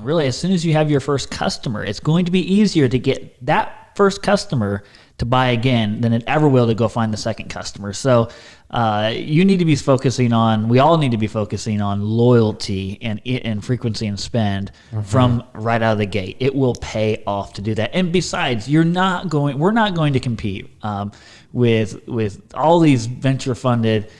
Really, as soon as you have your first customer, it's going to be easier to get that first customer to buy again than it ever will to go find the second customer. So you need to be focusing on, we all need to be focusing on loyalty and frequency and spend from right out of the gate. It will pay off to do that. And besides, we're not going to compete with all these venture funded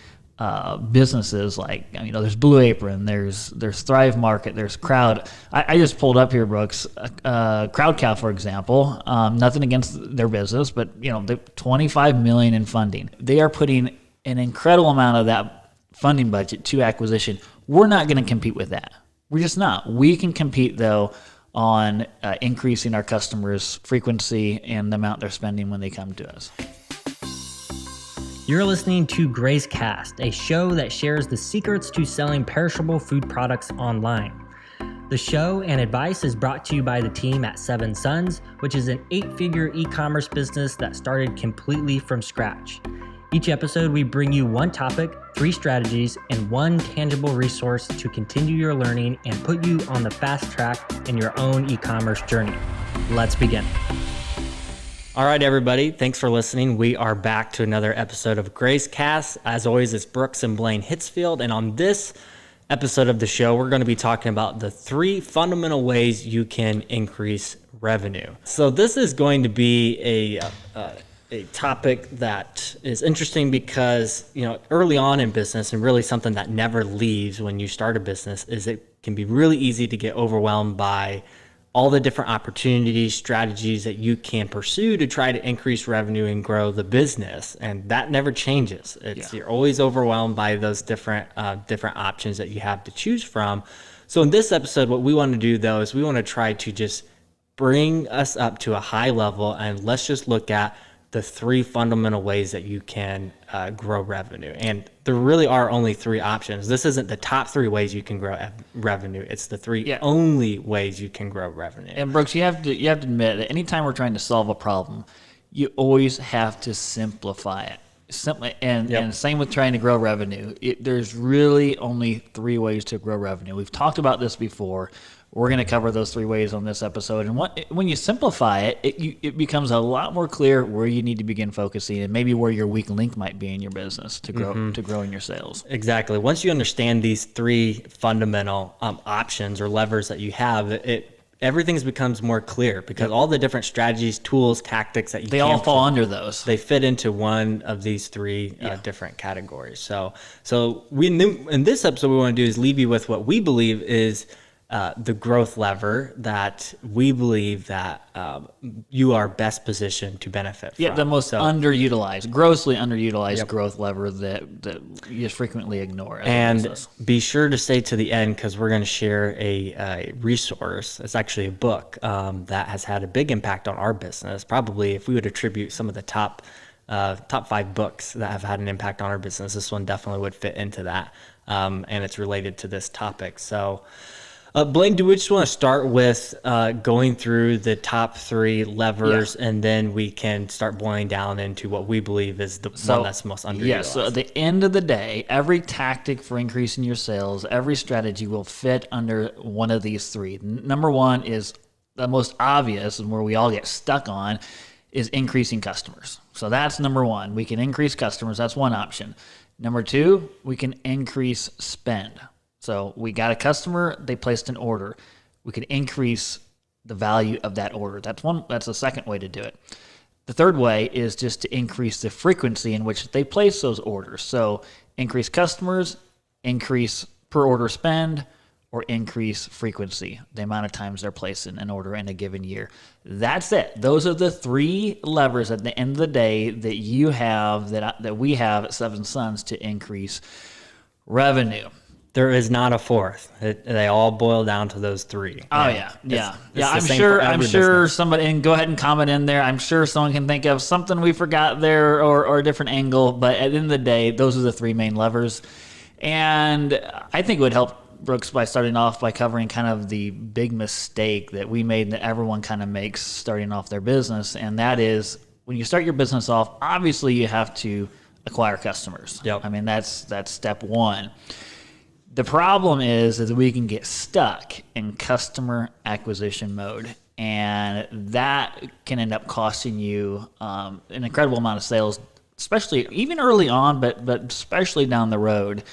businesses like, there's Blue Apron, there's Thrive Market, there's Crowd. I just pulled up here, Brooks, Crowd Cow, for example. Nothing against their business, but they're $25 million in funding. They are putting an incredible amount of that funding budget to acquisition. We're not going to compete with that. We're just not. We can compete though on increasing our customers' frequency and the amount they're spending when they come to us. You're listening to Gray's Cast, a show that shares the secrets to selling perishable food products online. The show and advice is brought to you by the team at Seven Sons, which is an 8-figure e-commerce business that started completely from scratch. Each episode, we bring you one topic, 3 strategies, and one tangible resource to continue your learning and put you on the fast track in your own e-commerce journey. Let's begin. All right, everybody. Thanks for listening. We are back to another episode of Gray's Cast. As always, it's Brooks and Blaine Hitsfield. And on this episode of the show, we're going to be talking about the 3 fundamental ways you can increase revenue. So this is going to be a topic that is interesting because, early on in business, and really something that never leaves when you start a business, is it can be really easy to get overwhelmed by all the different opportunities, strategies that you can pursue to try to increase revenue and grow the business. And that never changes. You're always overwhelmed by those different options that you have to choose from. So in this episode, what we want to do though, is we want to try to just bring us up to a high level, and let's just look at the 3 fundamental ways that you can grow revenue. And there really are only 3 options. This isn't the top 3 ways you can grow revenue. It's the 3 only ways you can grow revenue. And Brooks, you have to admit that anytime we're trying to solve a problem, you always have to simplify it. And same with trying to grow revenue. There's really only 3 ways to grow revenue. We've talked about this before. We're going to cover those 3 ways on this episode. And when you simplify it, it becomes a lot more clear where you need to begin focusing and maybe where your weak link might be in your business to growing your sales. Exactly. Once you understand these 3 fundamental options or levers that you have, everything becomes more clear because all the different strategies, tools, tactics that they all fall under those. They fit into one of these 3 different categories. So in this episode, what we want to do is leave you with what we believe is the growth lever that we believe that you are best positioned to benefit from. Yeah, the most grossly underutilized growth lever that you just frequently ignore. And be sure to stay to the end because we're going to share a resource. It's actually a book that has had a big impact on our business. Probably if we would attribute some of the top 5 books that have had an impact on our business, this one definitely would fit into that. And it's related to this topic. So Blaine, do we just want to start with going through the top 3 levers, and then we can start boiling down into what we believe is the one that's most underutilized? Yeah, so at the end of the day, every tactic for increasing your sales, every strategy will fit under one of these 3. Number 1 is the most obvious and where we all get stuck on is increasing customers. So that's number 1. We can increase customers. That's one option. Number 2, we can increase spend. So we got a customer, they placed an order. We could increase the value of that order. That's the second way to do it. The third way is just to increase the frequency in which they place those orders. So increase customers, increase per order spend, or increase frequency, the amount of times they're placing an order in a given year. That's it. Those are the 3 levers at the end of the day that you have, that we have at Seven Sons to increase revenue. There is not a 4th. They all boil down to those 3. Oh yeah. I'm sure somebody, and go ahead and comment in there. I'm sure someone can think of something we forgot there or a different angle. But at the end of the day, those are the 3 main levers. And I think it would help, Brooks, by starting off by covering kind of the big mistake that we made that everyone kind of makes starting off their business. And that is when you start your business off, obviously you have to acquire customers. Yep. I mean, that's step 1. The problem is that we can get stuck in customer acquisition mode, and that can end up costing you an incredible amount of sales, especially even early on, but especially down the road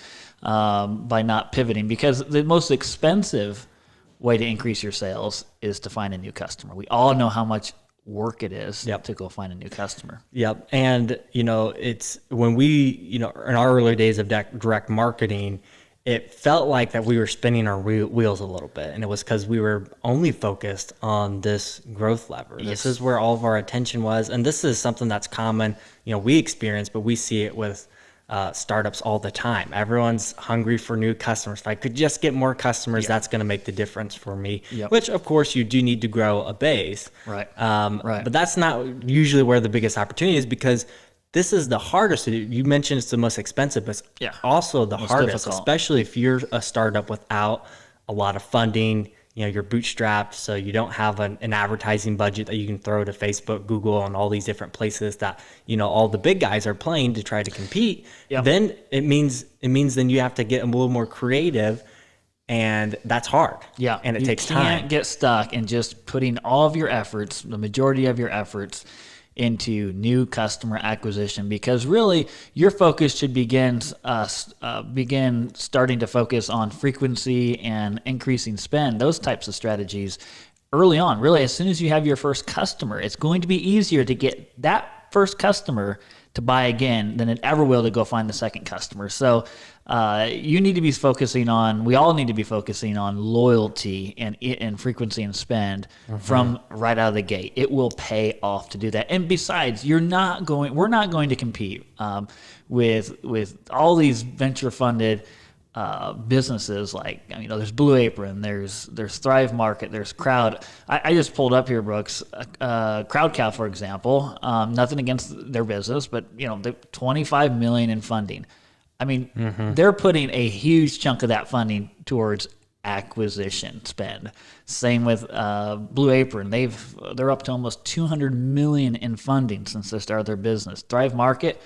by not pivoting. Because the most expensive way to increase your sales is to find a new customer. We all know how much work it is to go find a new customer. Yep. And, it's when we, in our early days of direct marketing, it felt like that we were spinning our wheels a little bit. And it was because we were only focused on this growth lever. Yes. This is where all of our attention was. And this is something that's common, we experience, but we see it with startups all the time. Everyone's hungry for new customers. If I could just get more customers, that's going to make the difference for me, which of course you do need to grow a base. Right. But that's not usually where the biggest opportunity is, because this is the hardest. You mentioned it's the most expensive, but it's also the hardest, difficult. especially if you're a startup without a lot of funding. You're bootstrapped, so you don't have an advertising budget that you can throw to Facebook, Google, and all these different places that, all the big guys are playing to try to compete. Then it means then you have to get a little more creative, and that's hard. And it takes time. You can't get stuck in just putting all of your efforts, the majority of your efforts, into new customer acquisition, because really your focus should begin starting to focus on frequency and increasing spend, those types of strategies early on. Really, as soon as you have your first customer, it's going to be easier to get that first customer to buy again than it ever will to go find the second customer. So you need to be focusing on, we all need to be focusing on loyalty and frequency and spend from right out of the gate. It will pay off to do that. And besides, we're not going to compete with all these venture funded businesses like, there's Blue Apron, there's Thrive Market, there's Crowd. I just pulled up here, Brooks, Crowd Cow, for example. Nothing against their business, but they $25 million in funding. They're putting a huge chunk of that funding towards acquisition spend. Same with Blue Apron. They're up to almost $200 million in funding since they started their business. Thrive Market,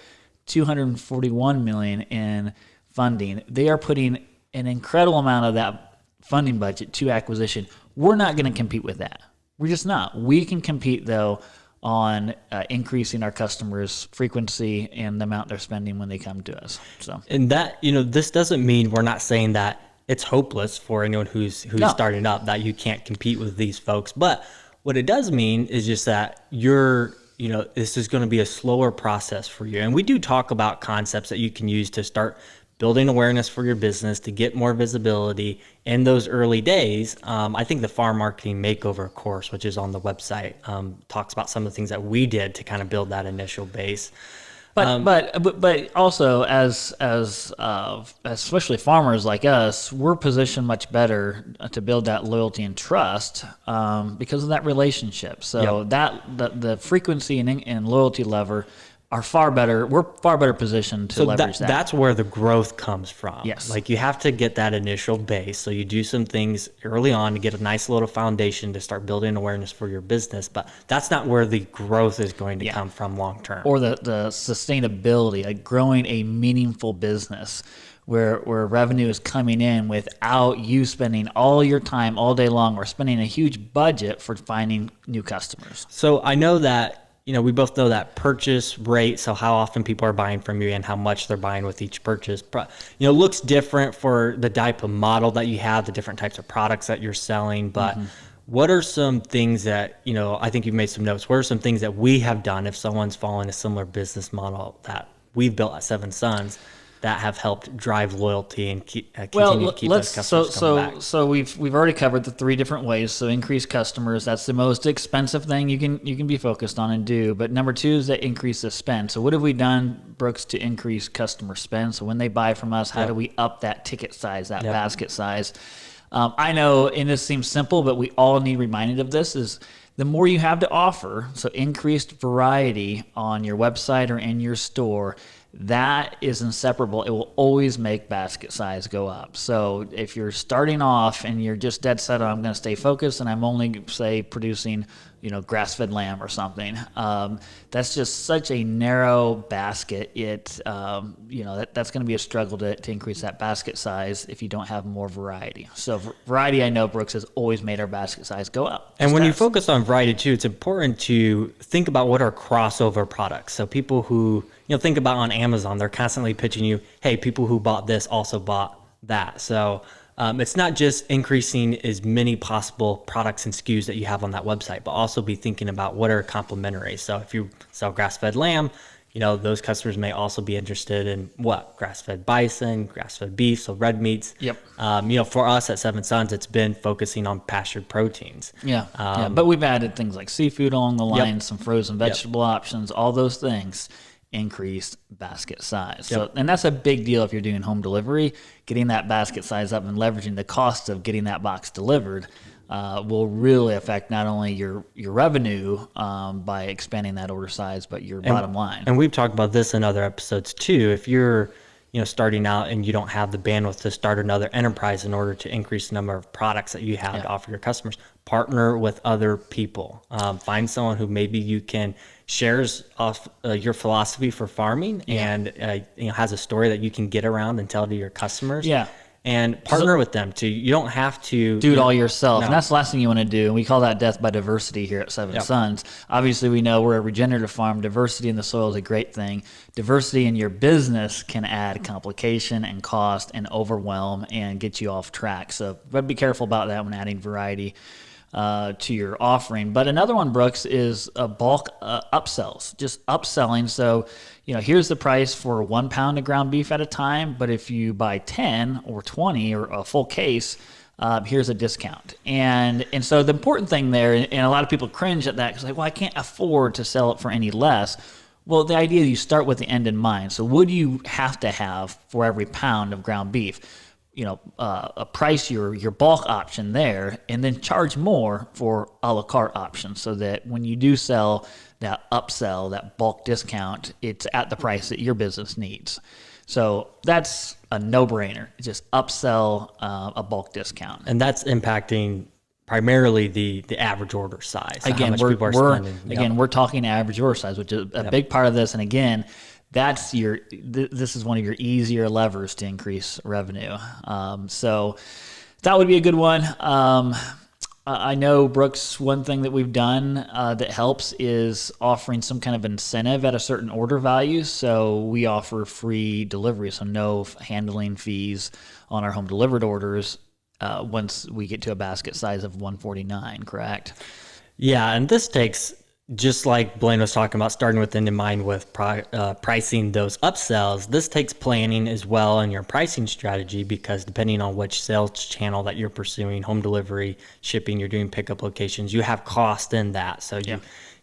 $241 million in funding. They are putting an incredible amount of that funding budget to acquisition. We're not going to compete with that. We're just not. We can compete, though, on increasing our customers' frequency and the amount they're spending when they come to us. So, and that, this doesn't mean, we're not saying that it's hopeless for anyone who's starting up, that you can't compete with these folks. But what it does mean is just that this is going to be a slower process for you. And we do talk about concepts that you can use to start building awareness for your business, to get more visibility in those early days. I think the Farm Marketing Makeover course, which is on the website, talks about some of the things that we did to kind of build that initial base. But also as especially farmers like us, we're positioned much better to build that loyalty and trust because of that relationship. So that the frequency and loyalty lever are far better. We're far better positioned to leverage that. That's where the growth comes from. Yes. Like, you have to get that initial base. So you do some things early on to get a nice little foundation to start building awareness for your business. But that's not where the growth is going to come from long term. Or the sustainability, like growing a meaningful business where revenue is coming in without you spending all your time all day long or spending a huge budget for finding new customers. So I know that, we both know that purchase rate, so how often people are buying from you and how much they're buying with each purchase, looks different for the type of model that you have, the different types of products that you're selling. But what are some things that, I think you've made some notes. What are some things that we have done if someone's following a similar business model that we've built at Seven Sons that have helped drive loyalty and continue to keep those customers coming back? So we've already covered the three different ways. So increase customers, that's the most expensive thing you can be focused on and do. But number two is that increase the spend. So what have we done, Brooks, to increase customer spend? So when they buy from us, how do we up that ticket size, that basket size? I know, and this seems simple, but we all need reminded of this, is the more you have to offer, so increased variety on your website or in your store, that is inseparable. It will always make basket size go up. So if you're starting off and you're just dead set on, I'm going to stay focused and I'm only, say, producing, grass-fed lamb or something, that's just such a narrow basket. That's going to be a struggle to increase that basket size if you don't have more variety. So variety, I know Brooks has always made our basket size go up. And when you focus on variety too, it's important to think about what are crossover products. So people who, think about on Amazon, they're constantly pitching you, hey, people who bought this also bought that. So it's not just increasing as many possible products and SKUs that you have on that website, but also be thinking about what are complementary. So if you sell grass-fed lamb, those customers may also be interested in what? Grass-fed bison, grass-fed beef, so red meats. Yep. For us at Seven Sons, it's been focusing on pastured proteins. Yeah. But we've added things like seafood along the line, Yep. some frozen vegetable options, all those things increased basket size. So, Yep. and that's a big deal if you're doing home delivery. Getting that basket size up and leveraging the cost of getting that box delivered will really affect not only your revenue by expanding that order size, but your bottom line. And we've talked about this in other episodes too. If you're starting out and you don't have the bandwidth to start another enterprise in order to increase the number of products that you have to offer your customers, partner with other people. Find someone who maybe you can shares off your philosophy for farming and has a story that you can get around and tell to your customers. Yeah. And partner with them too. You don't have to do it all yourself. No. And that's the last thing you want to do. And we call that death by diversity here at Seven Sons. Obviously, we know we're a regenerative farm. Diversity in the soil is a great thing. Diversity in your business can add complication and cost and overwhelm and get you off track. So but be careful about that when adding variety to your offering. But another one, Brooks, is bulk upsells, just upselling. So, here's the price for 1 pound of ground beef at a time, but if you buy 10 or 20 or a full case, here's a discount. And so the important thing there, and a lot of people cringe at that because I can't afford to sell it for any less. Well, the idea is you start with the end in mind. So what do you have to have for every pound of ground beef? Price your bulk option there and then charge more for a la carte options so that when you do sell that upsell, that bulk discount, it's at the price that your business needs. So that's a no-brainer. Just upsell a bulk discount. And that's impacting primarily the average order size. Again, how much people are spending. We're talking average order size, which is a big part of this. And again, this is one of your easier levers to increase revenue. So that would be a good one. I know, Brooks, one thing that we've done that helps is offering some kind of incentive at a certain order value. So we offer free delivery, so no handling fees on our home delivered orders once we get to a basket size of 149, correct? Yeah, and this takes, just like Blaine was talking about, starting with end in mind with pricing those upsells, this takes planning as well in your pricing strategy, because depending on which sales channel that you're pursuing, home delivery, shipping, you're doing pickup locations, you have cost in that. So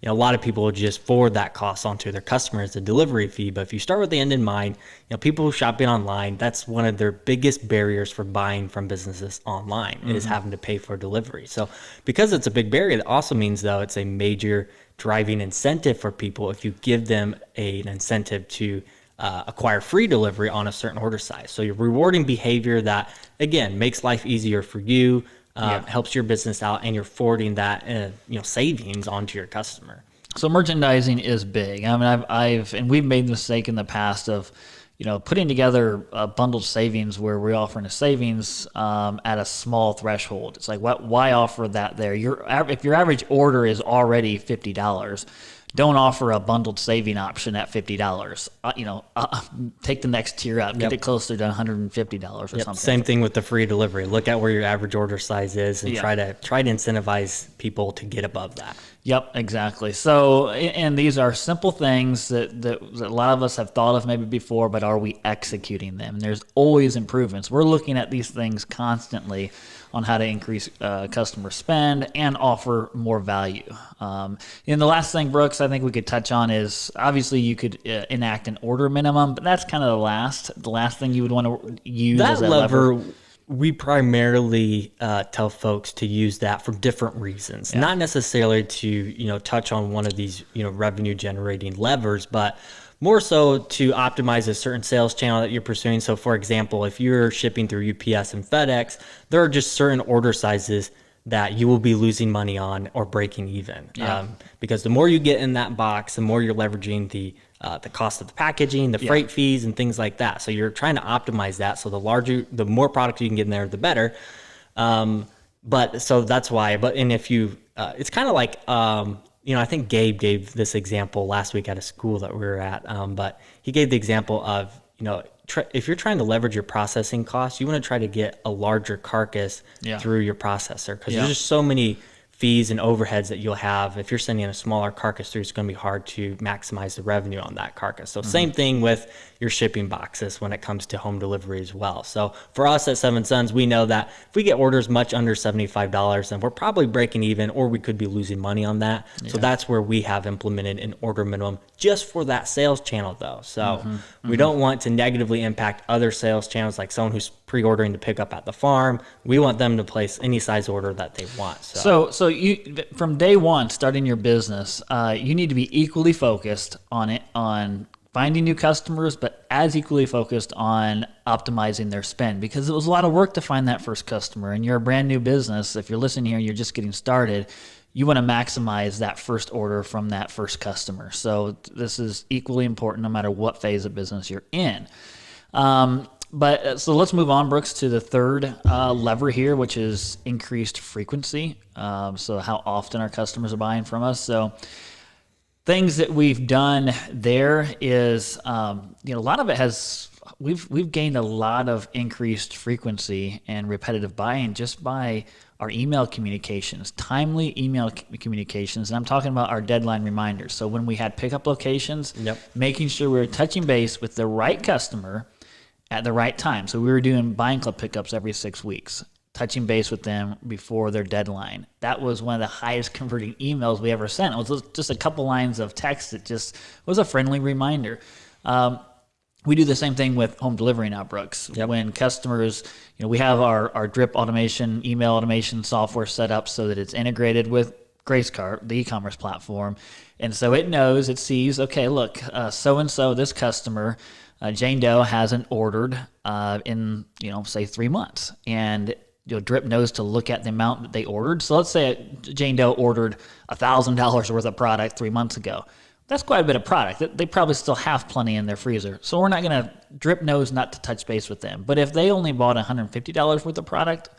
a lot of people will just forward that cost onto their customers, the delivery fee. But if you start with the end in mind, people shopping online, that's one of their biggest barriers for buying from businesses online is having to pay for delivery. So because it's a big barrier, that also means, though, it's a major driving incentive for people if you give them an incentive to acquire free delivery on a certain order size. So you're rewarding behavior that, again, makes life easier for you, helps your business out, and you're forwarding that savings onto your customer. So merchandising is big. I mean, and we've made the mistake in the past of putting together bundled savings where we're offering a savings at a small threshold. It's like, why offer that there? If your average order is already $50, don't offer a bundled saving option at $50. Take the next tier up, get it closer to $150 or something. Same thing with the free delivery. Look at where your average order size is and try to incentivize people to get above that. Yep, exactly. So, and these are simple things that a lot of us have thought of maybe before, but are we executing them? And there's always improvements. We're looking at these things constantly on how to increase customer spend and offer more value. And the last thing, Brooks, I think we could touch on is obviously you could enact an order minimum, but that's kind of the last thing you would want to use as a lever. We primarily tell folks to use that for different reasons, not necessarily to touch on one of these revenue generating levers, but more so to optimize a certain sales channel that you're pursuing. So for example, if you're shipping through UPS and FedEx, there are just certain order sizes that you will be losing money on or breaking even. Because the more you get in that box, the more you're leveraging the cost of the packaging, the freight fees, and things like that. So you're trying to optimize that. So the more product you can get in there, the better. But so that's why. But and if you, it's kind of like, I think Gabe gave this example last week at a school that we were at. But he gave the example of, if you're trying to leverage your processing costs, you want to try to get a larger carcass through your processor, because there's just so many fees and overheads that you'll have. If you're sending a smaller carcass through, it's going to be hard to maximize the revenue on that carcass. So same thing with your shipping boxes when it comes to home delivery as well. So for us at Seven Sons, we know that if we get orders much under $75, then we're probably breaking even, or we could be losing money on that. So that's where we have implemented an order minimum just for that sales channel though. So we don't want to negatively impact other sales channels, like someone who's pre-ordering to pick up at the farm. We want them to place any size order that they want. So you, from day one, starting your business, you need to be equally focused on finding new customers, but as equally focused on optimizing their spend, because it was a lot of work to find that first customer. And you're a brand new business. If you're listening here and you're just getting started, you want to maximize that first order from that first customer. So this is equally important no matter what phase of business you're in. But so let's move on, Brooks, to the third lever here, which is increased frequency. So how often our customers are buying from us. So things that we've done there is, a lot of it has, we've gained a lot of increased frequency and repetitive buying just by our email communications, timely email communications. And I'm talking about our deadline reminders. So when we had pickup locations, making sure we were touching base with the right customer at the right time. So we were doing buying club pickups every 6 weeks, touching base with them before their deadline. That was one of the highest converting emails we ever sent. It was just a couple lines of text that just was a friendly reminder. We do the same thing with home delivery now, Brooks. When customers, we have our drip automation, email automation software set up so that it's integrated with Gracecart, the e-commerce platform. And so it sees, okay, look, so-and-so, this customer, Jane Doe hasn't ordered in, say 3 months. And Drip knows to look at the amount that they ordered. So let's say Jane Doe ordered $1,000 worth of product 3 months ago. That's quite a bit of product. They probably still have plenty in their freezer. So we're not going to, Drip knows not to touch base with them. But if they only bought $150 worth of product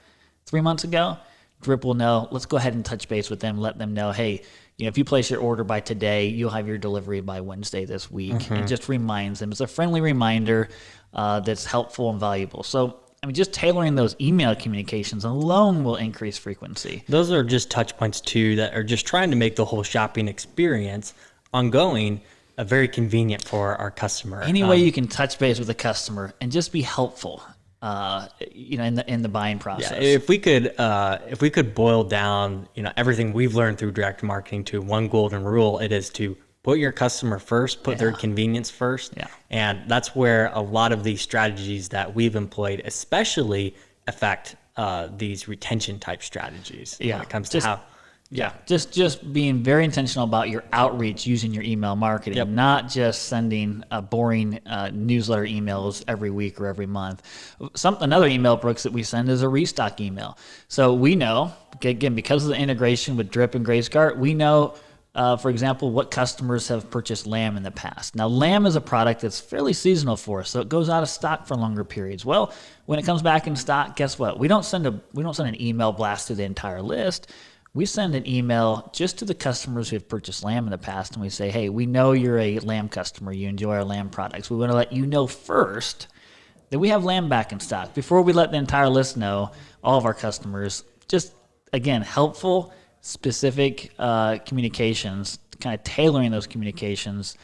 3 months ago, Drip will know, let's go ahead and touch base with them, let them know, hey, if you place your order by today, you'll have your delivery by Wednesday this week. And just reminds them. It's a friendly reminder that's helpful and valuable. So, just tailoring those email communications alone will increase frequency. Those are just touch points too that are just trying to make the whole shopping experience ongoing, very convenient for our customer. Any way you can touch base with a customer and just be helpful, in the buying process. Yeah, if we could boil down, everything we've learned through direct marketing to one golden rule, it is to put your customer first, put their convenience first. Yeah. And that's where a lot of these strategies that we've employed, especially affect these retention type strategies when it comes to how. Yeah, just being very intentional about your outreach using your email marketing, not just sending boring newsletter emails every week or every month. Another email, Brooks, that we send is a restock email. So we know, again, because of the integration with Drip and Gracecart, we know, for example, what customers have purchased lamb in the past. Now, lamb is a product that's fairly seasonal for us, so it goes out of stock for longer periods. Well, when it comes back in stock, guess what? We don't send an email blast to the entire list. We send an email just to the customers who have purchased lamb in the past, and we say, hey, we know you're a lamb customer. You enjoy our lamb products. We want to let you know first that we have lamb back in stock before we let the entire list know, all of our customers. Just, again, helpful, specific communications, kind of tailoring those communications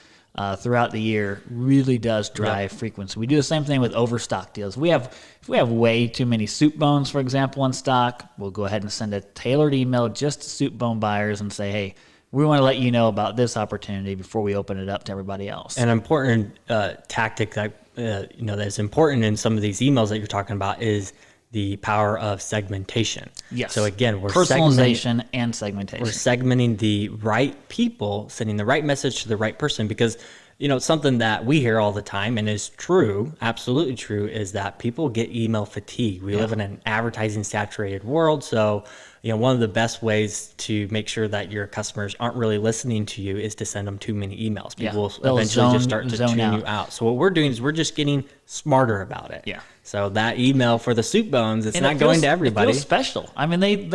throughout the year really does drive frequency. We do the same thing with overstock deals. If we have way too many soup bones, for example, in stock, we'll go ahead and send a tailored email just to soup bone buyers and say, hey, we want to let you know about this opportunity before we open it up to everybody else. An important tactic that that's important in some of these emails that you're talking about is the power of segmentation. Yes. So again, we're personalization and segmentation. We're segmenting the right people, sending the right message to the right person, because something that we hear all the time and is true, absolutely true, is that people get email fatigue. We live in an advertising saturated world. So, one of the best ways to make sure that your customers aren't really listening to you is to send them too many emails. People will eventually just start to tune you out. So what we're doing is we're just getting smarter about it. Yeah. So that email for the soup bones, it's not going to everybody. It feels special. I mean,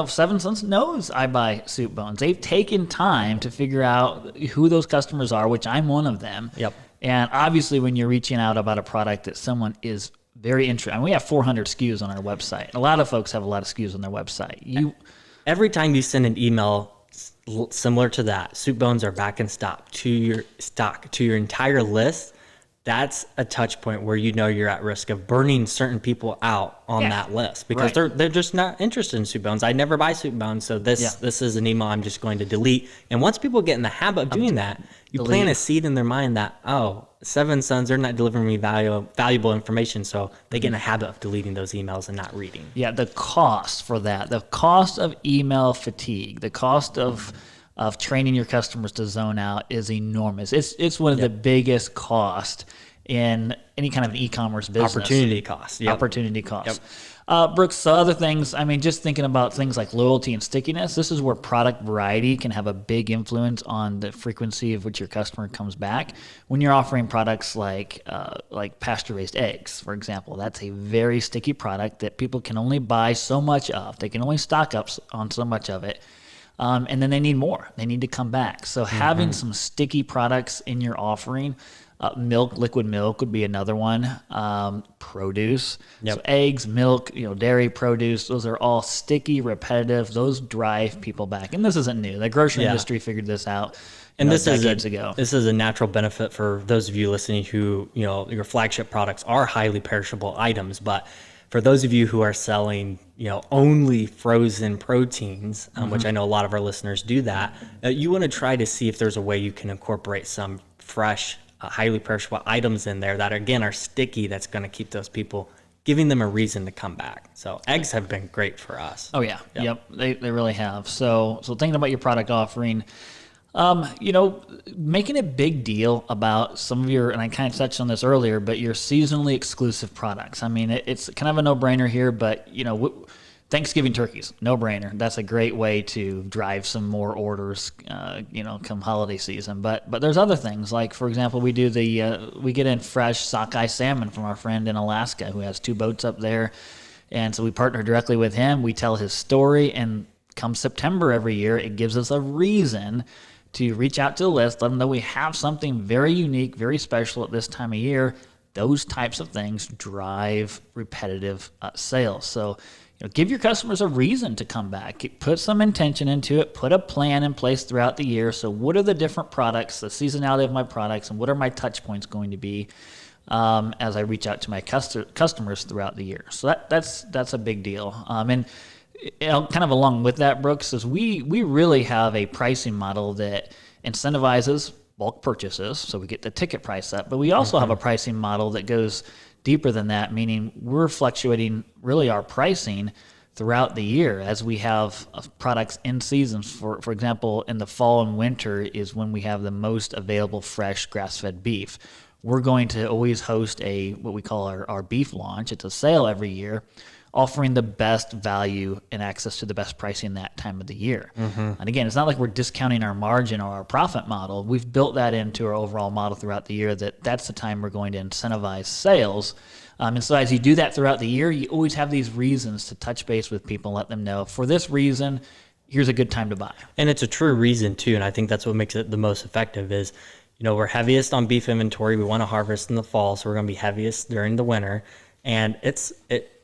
Seven Sons knows I buy soup bones. They've taken time to figure out who those customers are, which I'm one of them. Yep. And obviously, when you're reaching out about a product that someone is very interested, I mean, we have 400 SKUs on our website. A lot of folks have a lot of SKUs on their website. Every time you send an email similar to that, soup bones are back in stock to your entire list. That's a touch point where you're at risk of burning certain people out on that list because they're just not interested in soup bones. I never buy soup bones, so this is an email I'm just going to delete. And once people get in the habit of doing that, you plant a seed in their mind that, Seven Sons, they're not delivering me valuable information, so they get in a habit of deleting those emails and not reading. Yeah, the cost for that, the cost of email fatigue, the cost of training your customers to zone out is enormous. It's one of the biggest costs in any kind of e-commerce business. Opportunity cost. Yep. Opportunity cost. Brooks, so other things, I mean, just thinking about things like loyalty and stickiness, this is where product variety can have a big influence on the frequency of which your customer comes back. When you're offering products like pasture-raised eggs, for example, that's a very sticky product that people can only buy so much of. They can only stock up on so much of it. And then they need more. They need to come back. So having some sticky products in your offering, liquid milk would be another one. Produce, so eggs, milk, dairy, produce. Those are all sticky, repetitive. Those drive people back. And this isn't new. The grocery industry figured this out. And this decades ago. This is a natural benefit for those of you listening who, your flagship products are highly perishable items, but for those of you who are selling, only frozen proteins, which I know a lot of our listeners do that, you want to try to see if there's a way you can incorporate some fresh, highly perishable items in there that, again, are sticky, that's going to keep those people, giving them a reason to come back. So eggs have been great for us. Oh, yeah. Yep. They really have. So thinking about your product offering, making a big deal about some of your, and I kind of touched on this earlier, but your seasonally exclusive products. I mean, it's kind of a no-brainer here, but, Thanksgiving turkeys, no-brainer. That's a great way to drive some more orders, come holiday season. But there's other things, like, for example, we get in fresh sockeye salmon from our friend in Alaska who has 2 boats up there. And so we partner directly with him. We tell his story, and come September every year, it gives us a reason to reach out to the list, let them know we have something very unique, very special at this time of year. Those types of things drive repetitive sales. So, give your customers a reason to come back. Put some intention into it. Put a plan in place throughout the year. So what are the different products, the seasonality of my products, and what are my touch points going to be as I reach out to my customers throughout the year? So that's a big deal. And kind of along with that, Brooks, is we really have a pricing model that incentivizes bulk purchases, so we get the ticket price up. But we also have a pricing model that goes deeper than that, meaning we're fluctuating really our pricing throughout the year as we have products in seasons. For example, in the fall and winter is when we have the most available fresh grass-fed beef. We're going to always host what we call our beef launch. It's a sale every year, offering the best value and access to the best pricing that time of the year. And again, it's not like we're discounting our margin or our profit model. We've built that into our overall model throughout the year that's the time we're going to incentivize sales. And so as you do that throughout the year, you always have these reasons to touch base with people and let them know, for this reason, here's a good time to buy. And it's a true reason too, and I think that's what makes it the most effective is, we're heaviest on beef inventory. We want to harvest in the fall, so we're going to be heaviest during the winter. And it's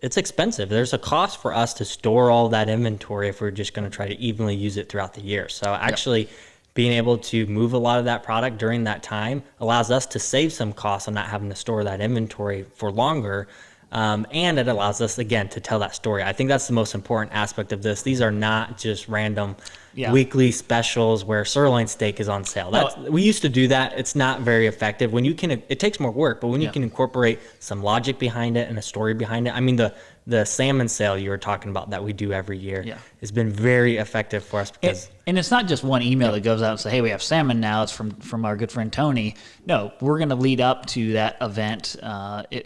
expensive. There's a cost for us to store all that inventory if we're just going to try to evenly use it throughout the year. So actually being able to move a lot of that product during that time allows us to save some costs on not having to store that inventory for longer. And it allows us, again, to tell that story. I think that's the most important aspect of this. These are not just random weekly specials where sirloin steak is on sale. We used to do that. It's not very effective. It takes more work, but when you can incorporate some logic behind it and a story behind it, I mean, the the salmon sale you were talking about that we do every year Yeah. has been very effective for us because And it's not just one email that goes out and say, hey, we have salmon now. It's from our good friend Tony. No, we're going to lead up to that event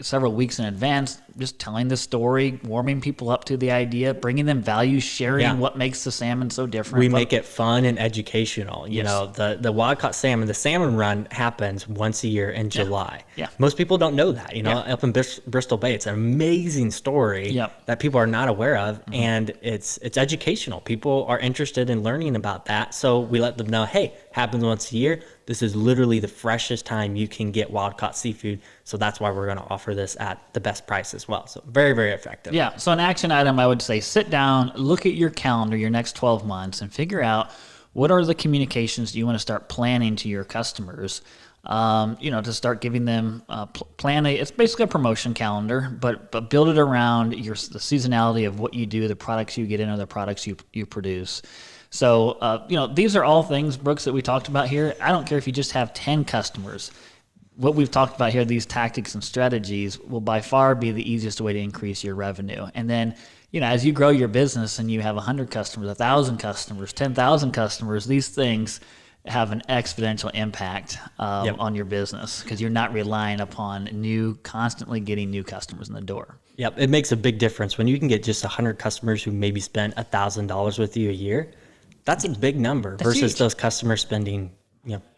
several weeks in advance, just telling the story, warming people up to the idea, bringing them value, sharing what makes the salmon so different. we make it fun and educational. You know, the wild caught salmon, the salmon run happens once a year in July. Yeah. Most people don't know that. You know, up in Bristol Bay, it's an amazing story that people are not aware of, and it's educational. People are interested in learning about that, so we let them know, hey, happens once a year. This is literally the freshest time you can get wild caught seafood, so that's why we're going to offer this at the best price as well. So very, very effective. Yeah, so an action item, I would say sit down, look at your calendar, your next 12 months, and figure out what are the communications you want to start planning to your customers. To start giving them it's basically a promotion calendar, but build it around the seasonality of what you do, the products you get in, or the products you produce. So, these are all things, Brooks, that we talked about here. I don't care if you just have 10 customers. What we've talked about here, these tactics and strategies, will by far be the easiest way to increase your revenue. And then, as you grow your business and you have 100 customers, 1,000 customers, 10,000 customers, these things have an exponential impact on your business because you're not relying upon constantly getting new customers in the door. Yep, it makes a big difference when you can get just 100 customers who maybe spend $1,000 with you a year. That's a big number versus huge. those customers spending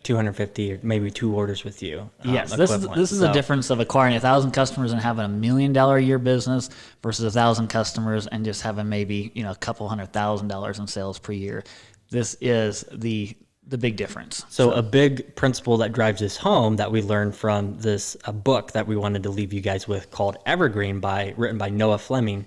250 or maybe 2 orders with you. Yes, this is the difference of acquiring 1,000 customers and having $1 million a year business versus 1,000 customers and just having maybe a couple $100,000 in sales per year. This is the big difference. So a big principle that drives this home that we learned from this book that we wanted to leave you guys with called Evergreen written by Noah Fleming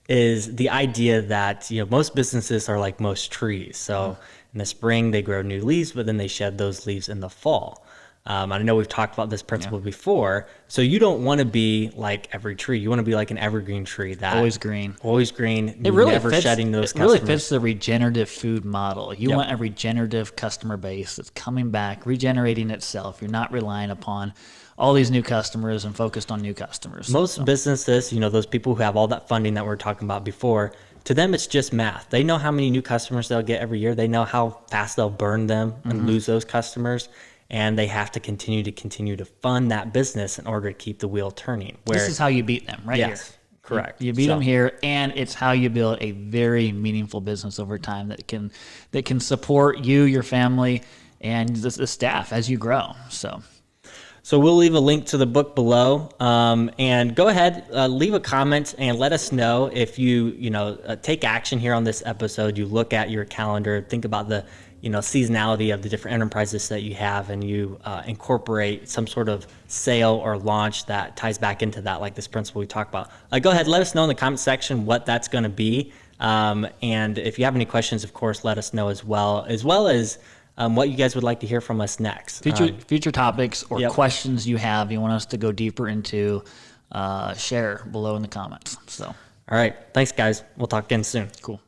is the idea that most businesses are like most trees. So in the spring they grow new leaves, but then they shed those leaves in the fall. I know we've talked about this principle before. So you don't want to be like every tree. You want to be like an evergreen tree that always green. It really never shedding those customers. It really fits the regenerative food model. You want a regenerative customer base that's coming back, regenerating itself. You're not relying upon all these new customers and focused on new customers. Most businesses, those people who have all that funding that we were talking about before, to them it's just math. They know how many new customers they'll get every year. They know how fast they'll burn them and lose those customers. And they have to continue to fund that business in order to keep the wheel turning. This is how you beat them, right here. Correct. You beat them here, and it's how you build a very meaningful business over time that can support you, your family, and the staff as you grow. So we'll leave a link to the book below, and go ahead, leave a comment and let us know if you take action here on this episode. You look at your calendar, think about the seasonality of the different enterprises that you have, and you incorporate some sort of sale or launch that ties back into that, like this principle we talked about. Go ahead, let us know in the comment section what that's going to be, and if you have any questions, of course, let us know as well as what you guys would like to hear from us next. Future topics or questions you have you want us to go deeper into, share below in the comments. So, all right, thanks guys. We'll talk again soon. Cool.